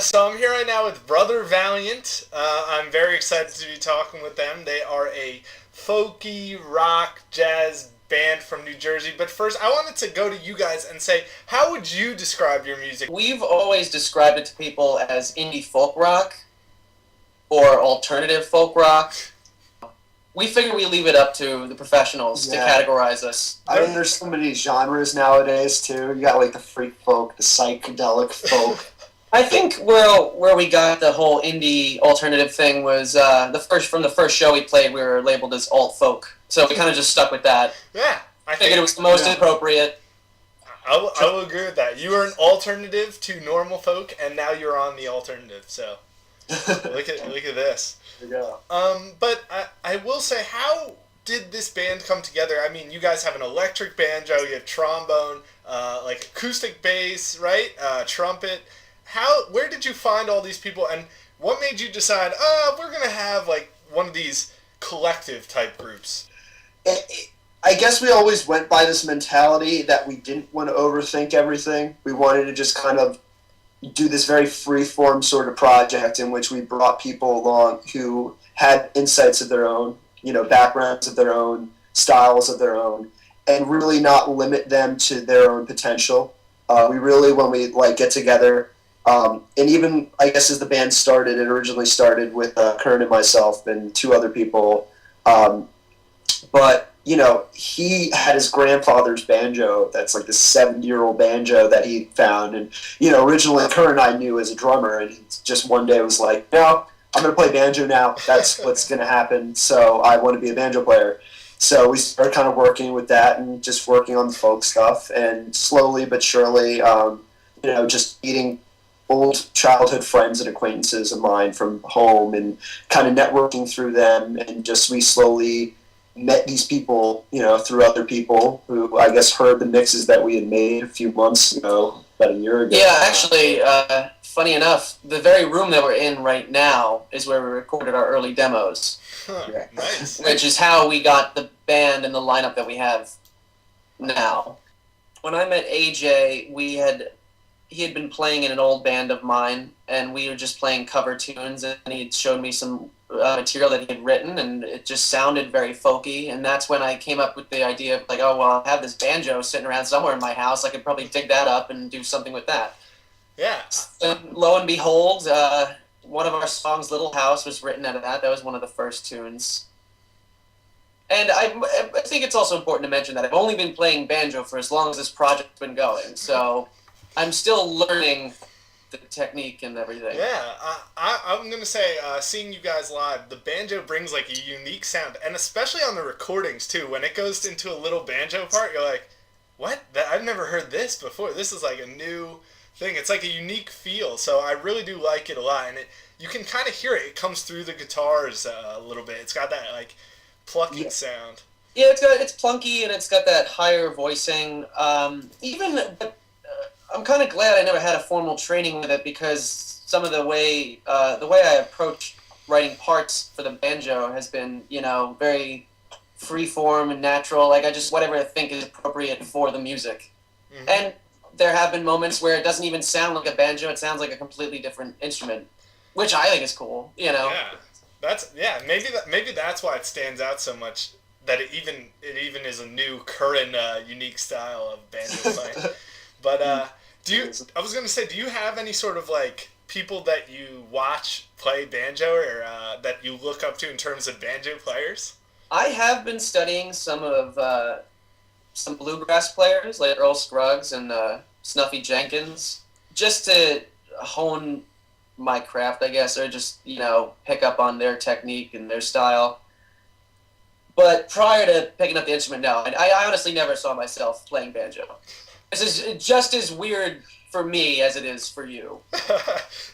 So I'm here right now with Brother Valiant. I'm very excited to be talking with them. They are a folky rock jazz band from New Jersey. But first, I wanted to go to you guys and say, how would you describe your music? We've always described it to people as indie folk rock or alternative folk rock. We figure we leave it up to the professionals to categorize us. I mean, there's so many genres nowadays, too. You got, like, the freak folk, the psychedelic folk. I think where we got the whole indie alternative thing was from the first show we played, we were labeled as alt folk. So we kind of just stuck with that. Yeah. I figured it was the most appropriate. I will agree with that. You were an alternative to normal folk, and now you're on the alternative, so look at this. There you go. But I will say, how did this band come together? I mean, you guys have an electric banjo, you have trombone, like acoustic bass, right? Trumpet. Where did you find all these people, and what made you decide, we're going to have like one of these collective type groups? I guess we always went by this mentality that we didn't want to overthink everything. We wanted to just kind of do this very free-form sort of project in which we brought people along who had insights of their own, backgrounds of their own, styles of their own, and really not limit them to their own potential. We really, when we get together, and even, I guess, as the band started, it originally started with Curran and myself and two other people. But, he had his grandfather's banjo that's like this 70-year-old banjo that he found. And, originally Curran I knew as a drummer, and he just one day was like, no, I'm going to play banjo now. That's what's going to happen. So I want to be a banjo player. So we started kind of working with that and just working on the folk stuff. And slowly but surely, just meeting old childhood friends and acquaintances of mine from home and kind of networking through them. And just we slowly met these people, through other people who I guess heard the mixes that we had made a few months ago, about a year ago. Yeah, actually, funny enough, the very room that we're in right now is where we recorded our early demos. Nice. Which is how we got the band and the lineup that we have now. When I met AJ, he had been playing in an old band of mine, and we were just playing cover tunes, and he had showed me some material that he had written, and it just sounded very folky, and that's when I came up with the idea of I have this banjo sitting around somewhere in my house, I could probably dig that up and do something with that. Yeah. And lo and behold, one of our songs, Little House, was written out of that. That was one of the first tunes. And I think it's also important to mention that I've only been playing banjo for as long as this project's been going, so I'm still learning the technique and everything. Yeah, I'm going to say, seeing you guys live, the banjo brings a unique sound, and especially on the recordings too. When it goes into a little banjo part, you're like, what? I've never heard this before. This is a new thing. It's a unique feel, so I really do like it a lot, and you can kind of hear it. It comes through the guitars a little bit. It's got that plucking sound. Yeah, it's plunky, and it's got that higher voicing. I'm kind of glad I never had a formal training with it, because some of the way I approach writing parts for the banjo has been, very free-form and natural. I just whatever I think is appropriate for the music. Mm-hmm. And there have been moments where it doesn't even sound like a banjo; it sounds like a completely different instrument, which I think is cool. Yeah, maybe that's why it stands out so much. That it even is a new current unique style of banjo playing. But I was gonna say, do you have any sort of people that you watch play banjo, or that you look up to in terms of banjo players? I have been studying some bluegrass players like Earl Scruggs and Snuffy Jenkins, just to hone my craft, I guess, or just pick up on their technique and their style. But prior to picking up the instrument, no, I honestly never saw myself playing banjo. This is just as weird for me as it is for you.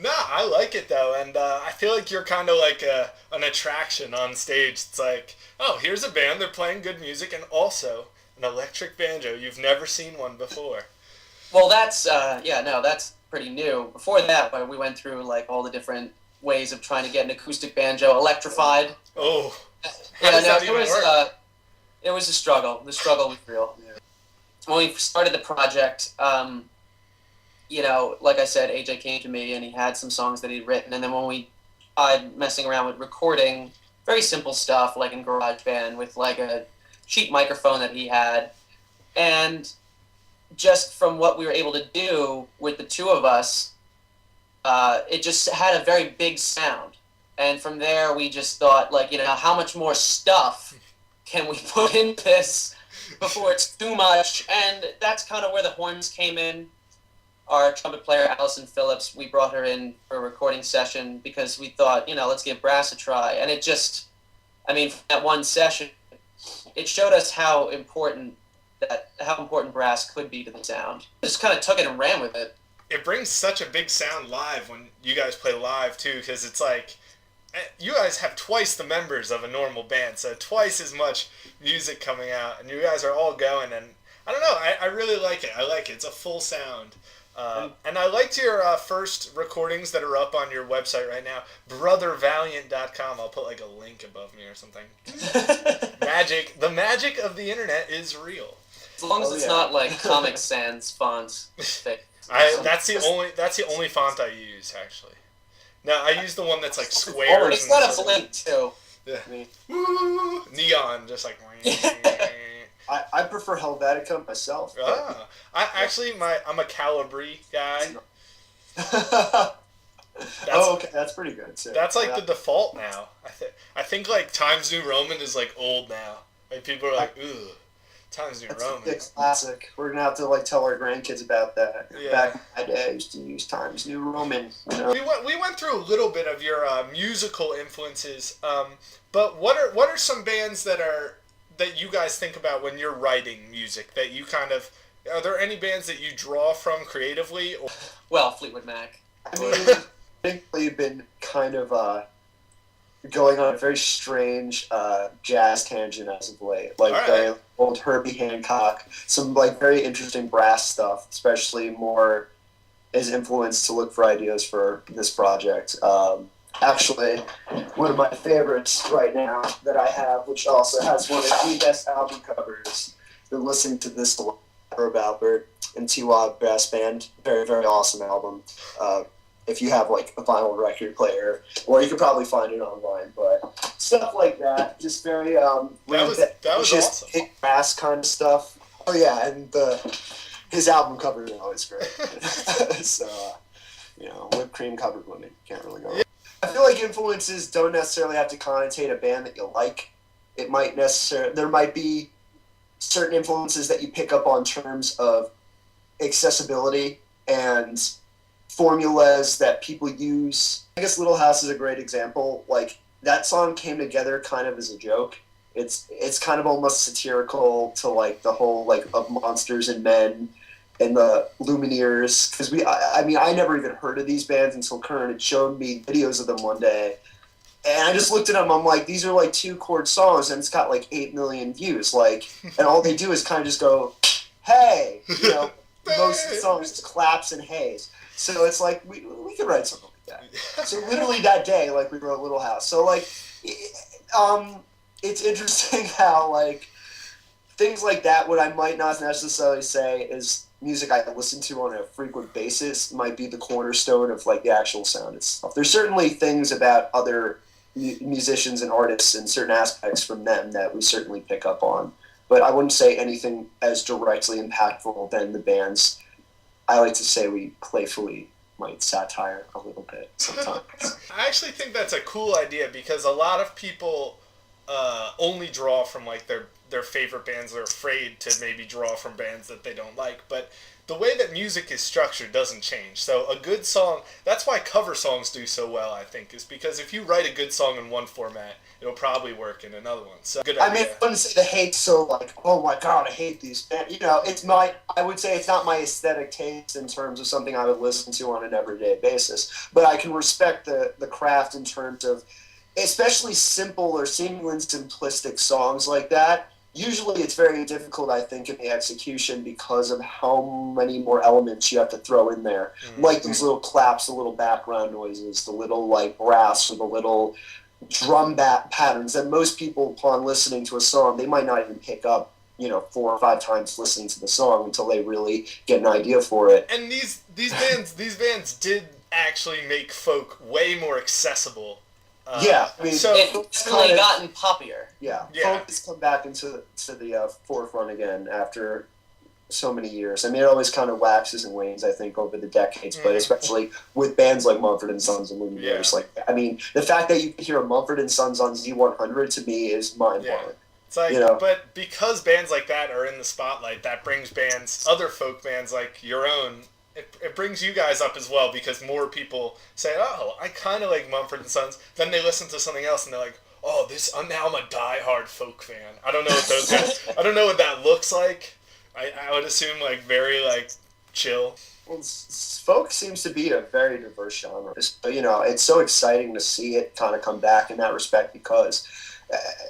No, I like it though, and I feel like you're kind of like an attraction on stage. It's like, oh, here's a band, they're playing good music, and also an electric banjo. You've never seen one before. Well, that's pretty new. Before that, we went through all the different ways of trying to get an acoustic banjo electrified. Oh, how does that even work? It was a struggle. The struggle was real. Yeah. When we started the project, like I said, AJ came to me and he had some songs that he'd written, and then when we tried messing around with recording, very simple stuff like in GarageBand with like a cheap microphone that he had, and just from what we were able to do with the two of us, it just had a very big sound. And from there, we just thought, like, how much more stuff can we put in this before it's too much? And that's kind of where the horns came in. Our trumpet player, Allison Phillips, we brought her in for a recording session because we thought, let's give brass a try. And it just, that one session, it showed us how important brass could be to the sound. Just kind of took it and ran with it. It brings such a big sound live when you guys play live too, because it's like you guys have twice the members of a normal band, so twice as much music coming out, and you guys are all going. And I don't know, I really like it. I like it. It's a full sound. And I liked your first recordings that are up on your website right now, brothervaliant.com. I'll put like a link above me or something. The magic of the internet is real. As long as it's not like Comic Sans fonts. That's the only font I use, actually. No, I use the one that's like squares. It's got a blink too. Yeah. Woo! Neon, just like. I prefer Helvetica myself. I'm a Calibri guy. Okay, that's pretty good too. That's like the default now. I think like Times New Roman is like old now. Like people are like, ooh, Times New Roman. It's classic. We're gonna have to like tell our grandkids about that. Yeah. Back in my day, I used to use Times New Roman. We went through a little bit of your musical influences, but what are some bands that you guys think about when you're writing music that you kind of, are there any bands that you draw from creatively? Or? Well, Fleetwood Mac. I think we've been kind of going on a very strange jazz tangent as of late. Like the old Herbie Hancock, some like very interesting brass stuff, especially more as influence to look for ideas for this project. Actually, one of my favorites right now that I have, which also has one of the best album covers, been listening to this a lot, Herb Alpert and T-Wah Brass Band. Very, very awesome album. If you have like a vinyl record player, or you could probably find it online, but stuff like that, just very that was just awesome. Brass kind of stuff. Oh yeah, and his album cover is always great. So whipped cream covered women, can't really go wrong. I feel like influences don't necessarily have to connotate a band that you like. There might be certain influences that you pick up on terms of accessibility and formulas that people use. I guess Little House is a great example. Like, that song came together kind of as a joke. It's kind of almost satirical to like the whole like of Monsters and Men and the Lumineers, because I never even heard of these bands until Curran had shown me videos of them one day, and I just looked at them. I'm like, these are like 2-chord songs, and it's got like 8 million views, like, and all they do is kind of just go, hey, most of the songs just claps and hays. So it's like we could write something like that. So literally that day, like, we wrote Little House. So like, it's interesting how like things like that, what I might not necessarily say is music I listen to on a frequent basis, might be the cornerstone of like the actual sound itself. There's certainly things about other musicians and artists and certain aspects from them that we certainly pick up on, but I wouldn't say anything as directly impactful than the bands. I like to say we playfully might satire a little bit sometimes. I actually think that's a cool idea, because a lot of people only draw from like their favorite bands. They're afraid to maybe draw from bands that they don't like, but the way that music is structured doesn't change. So a good song, that's why cover songs do so well, I think, is because if you write a good song in one format, it'll probably work in another one. So good idea. I wouldn't say the hate so like, oh my god, I hate these bands. I would say it's not my aesthetic taste in terms of something I would listen to on an everyday basis, but I can respect the craft in terms of especially simple or seemingly simplistic songs like that. Usually it's very difficult, I think, in the execution because of how many more elements you have to throw in there. Mm-hmm. Like these little claps, the little background noises, the little like brass or the little drum patterns that most people, upon listening to a song, they might not even pick up 4 or 5 times listening to the song until they really get an idea for it. And these bands did actually make folk way more accessible. Yeah, I mean, so it's really gotten poppier. Yeah, folk has come back into the forefront again after so many years. I mean, it always kind of waxes and wanes, I think, over the decades, but especially with bands like Mumford & Sons and Lumineers. Like, I mean, the fact that you can hear a Mumford & Sons on Z100 to me is mind-blowing. Yeah. It's like, but because bands like that are in the spotlight, that brings other folk bands like your own, it brings you guys up as well, because more people say, oh, I kind of like Mumford & Sons. Then they listen to something else and they're like, oh, now I'm a diehard folk fan. I don't know what those guys, I don't know what that looks like. I would assume like very like chill. Well, folk seems to be a very diverse genre. It's so exciting to see it kind of come back in that respect, because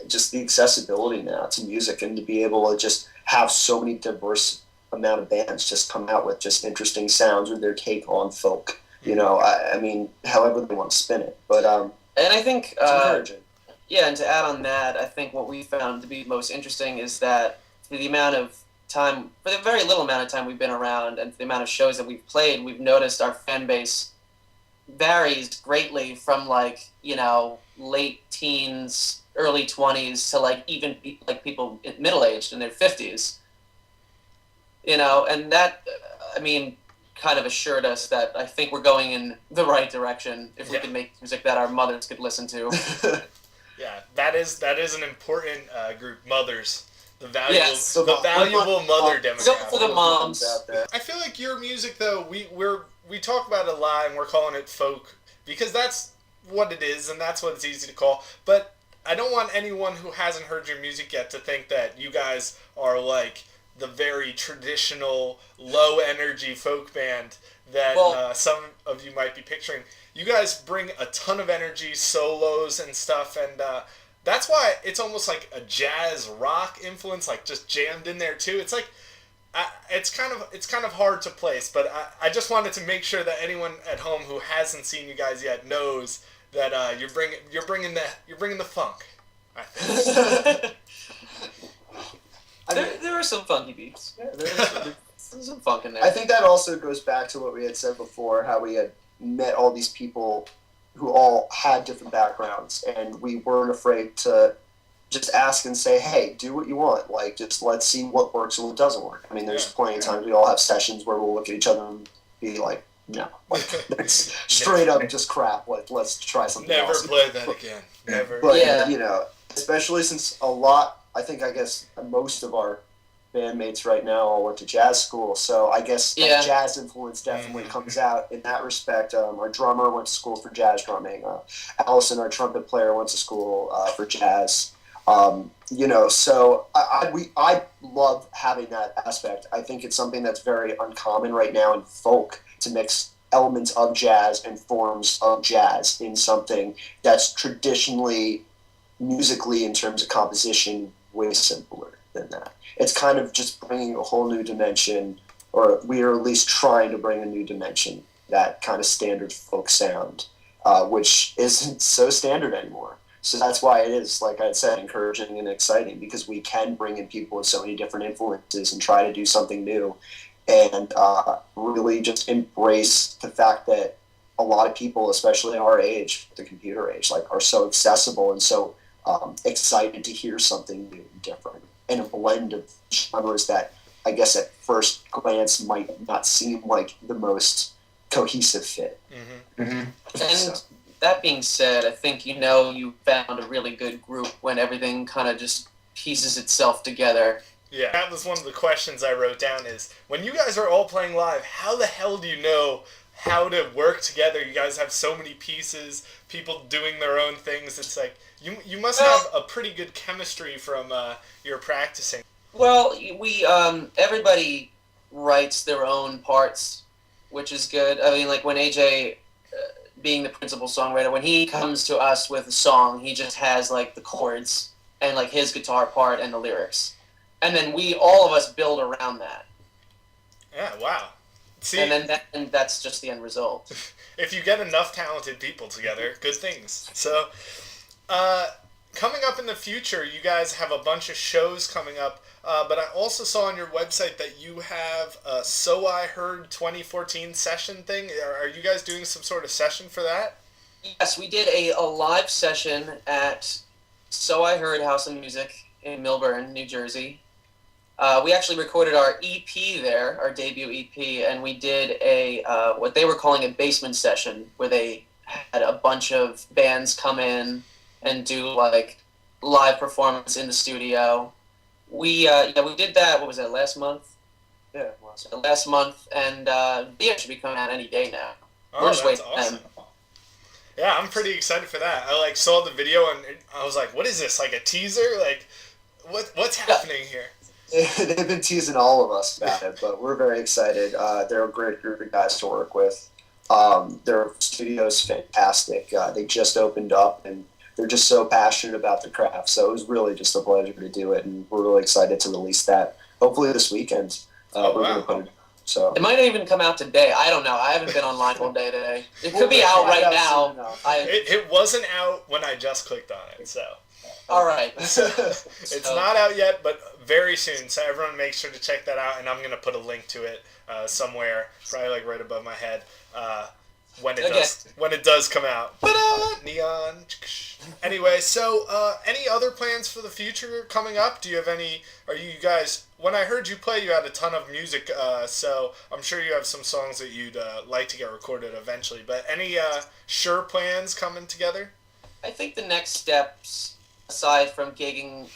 just the accessibility now to music, and to be able to just have so many diverse amount of bands just come out with just interesting sounds with their take on folk. I mean, however they want to spin it. But and I think it's encouraging. Yeah, and to add on that, I think what we found to be most interesting is that for the very little amount of time we've been around, and for the amount of shows that we've played, we've noticed our fan base varies greatly from late teens, early 20s to even people middle-aged in their 50s. And that, kind of assured us that I think we're going in the right direction if we can make music that our mothers could listen to. Yeah, that is an important group, mothers. The valuable mother demographic. Go for the moms out there. I feel like your music, though, we talk about it a lot, and we're calling it folk because that's what it is, and that's what it's easy to call. But I don't want anyone who hasn't heard your music yet to think that you guys are like the very traditional, low-energy folk band that some of you might be picturing. You guys bring a ton of energy, solos and stuff, and that's why it's almost like a jazz rock influence, like just jammed in there too. It's like it's kind of hard to place, but I just wanted to make sure that anyone at home who hasn't seen you guys yet knows that you're bringing the funk. I think. There are some funky beats. Yeah, there's some funk in there. I think that also goes back to what we had said before, how we had met all these people who all had different backgrounds, and we weren't afraid to just ask and say, hey, do what you want. Like, just let's see what works and what doesn't work. I mean, there's plenty of times we all have sessions where we'll look at each other and be like, no. Like, that's straight up just crap. Like, let's try something else. Never play that again. Never. But, especially since I guess most of our bandmates right now all went to jazz school, so I guess that jazz influence definitely comes out in that respect. Our drummer went to school for jazz drumming. Allison, our trumpet player, went to school for jazz. So I love having that aspect. I think it's something that's very uncommon right now in folk, to mix elements of jazz and forms of jazz in something that's traditionally, musically, in terms of composition, way simpler than that. It's kind of just bringing a whole new dimension, or we are at least trying to bring a new dimension, that kind of standard folk sound, which isn't so standard anymore. So that's why it is, like I said, encouraging and exciting, because we can bring in people with so many different influences and try to do something new, and really just embrace the fact that a lot of people, especially our age, the computer age, are so accessible and so excited to hear something new and different, and a blend of genres that I guess at first glance might not seem like the most cohesive fit. Mm-hmm. Mm-hmm. And that being said, I think you found a really good group when everything kind of just pieces itself together. Yeah, that was one of the questions I wrote down, is when you guys are all playing live, how the hell do you know how to work together? You guys have so many pieces, people doing their own things. It's like you must have a pretty good chemistry from your practicing. Well, we everybody writes their own parts, which is good. I mean, like when AJ, being the principal songwriter, when he comes to us with a song, he just has like the chords and like his guitar part and the lyrics, and then all of us build around that. Yeah, wow. See, and that's just the end result. If you get enough talented people together, good things. So, coming up in the future, you guys have a bunch of shows coming up. But I also saw on your website that you have a So I Heard 2014 session thing. Are you guys doing some sort of session for that? Yes, we did a live session at So I Heard House of Music in Millburn, New Jersey. We actually recorded our EP there, our debut EP, and we did a what they were calling a basement session, where they had a bunch of bands come in and do like live performance in the studio. We did that. What was that, last month? Yeah. Last month, and video should be coming out any day now. Oh, We're just that's waiting. awesome. Yeah, I'm pretty excited for that. I like saw the video and I was like, "What is this? Like a teaser? Like, what's happening here?" They've been teasing all of us about it, but we're very excited. They're a great group of guys to work with. Their studio's fantastic. They just opened up, and they're just so passionate about the craft. So it was really just a pleasure to do it, and we're really excited to release that. Hopefully this weekend. We're going to put it. So it might even come out today. I don't know. I haven't been online all day today. It could be out right now. It wasn't out when I just clicked on it, so. All right. It's not out yet, but very soon. So everyone make sure to check that out, and I'm going to put a link to it somewhere, probably like right above my head, when it does come out. Ta-da! Neon. Anyway, so any other plans for the future coming up? Do you have any? Are you guys? When I heard you play, you had a ton of music, so I'm sure you have some songs that you'd like to get recorded eventually. But any sure plans coming together? I think the next steps, aside from gigging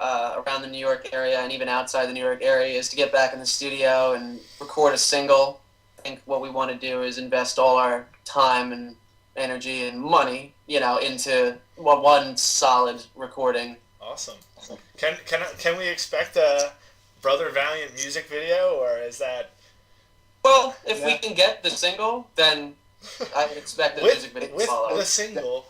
around the New York area and even outside the New York area, is to get back in the studio and record a single. I think what we want to do is invest all our time and energy and money, into one solid recording. Awesome. Can we expect a Brother Valiant music video, or is that? Well, if we can get the single, then I would expect the music video to follow. With the single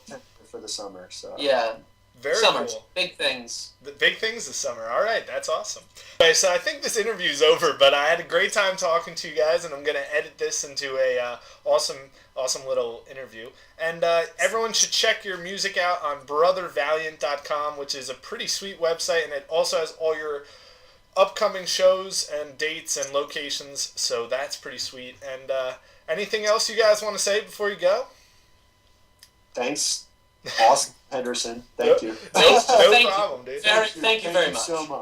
for the summer. So yeah. Very Summer, cool. Big things. The big things this summer. All right, that's awesome. Okay, so I think this interview's over, but I had a great time talking to you guys, and I'm going to edit this into a awesome little interview. And everyone should check your music out on brothervaliant.com, which is a pretty sweet website, and it also has all your upcoming shows and dates and locations, so that's pretty sweet. And anything else you guys want to say before you go? Thanks. Awesome, Henderson. Thank you. No problem, dude. Thank you very much. So much.